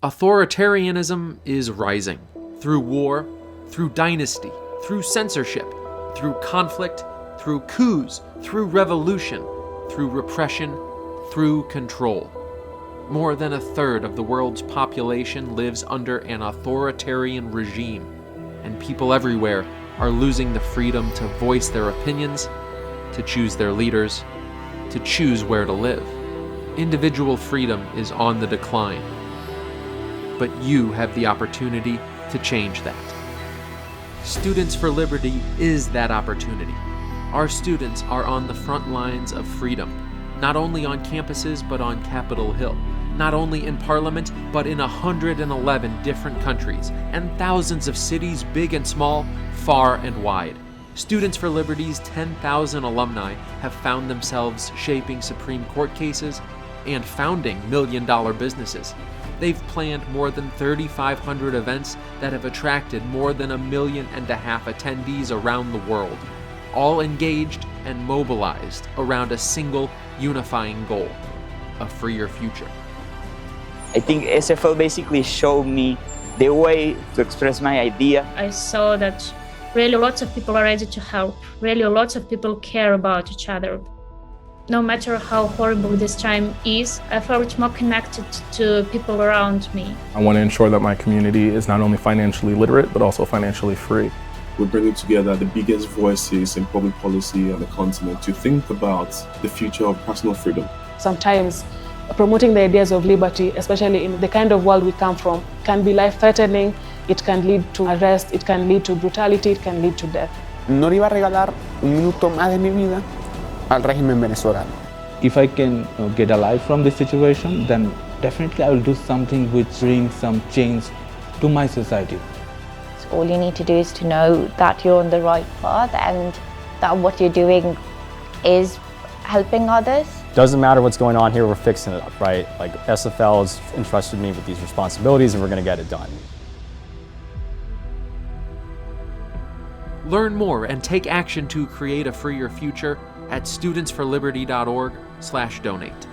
Authoritarianism is rising through war, through dynasty, through censorship, through conflict, through coups, through revolution, through repression, through control. More than a third of the world's population lives under an authoritarian regime, and people everywhere are losing the freedom to voice their opinions, to choose their leaders, to choose where to live. Individual freedom is on the decline, but you have the opportunity to change that. Students for Liberty is that opportunity. Our students are on the front lines of freedom, not only on campuses but on Capitol Hill, not only in Parliament but in 111 different countries and thousands of cities, big and small, far and wide. Students for Liberty's 10,000 alumni have found themselves shaping Supreme Court cases and founding million-dollar businesses. They've planned more than 3,500 events that have attracted more than 1.5 million attendees around the world, all engaged and mobilized around a single unifying goal: a freer future. I think SFL basically showed me the way to express my idea. I saw that really lots of people are ready to help. Really lots of people care about each other. No matter how horrible this time is, I felt more connected to people around me. I want to ensure that my community is not only financially literate, but also financially free. We're bringing together the biggest voices in public policy on the continent to think about the future of personal freedom. Sometimes promoting the ideas of liberty, especially in the kind of world we come from, can be life-threatening. It can lead to arrest, it can lead to brutality, it can lead to death. No le iba a regalar un minuto más de mi vida al régimen venezolano. If I can get alive from this situation, then definitely I will do something which brings some change to my society. So all you need to do is to know that you're on the right path and that what you're doing is helping others. Doesn't matter what's going on here, we're fixing it up, right? Like SFL has entrusted me with these responsibilities and we're going to get it done. Learn more and take action to create a freer future at studentsforliberty.org/donate.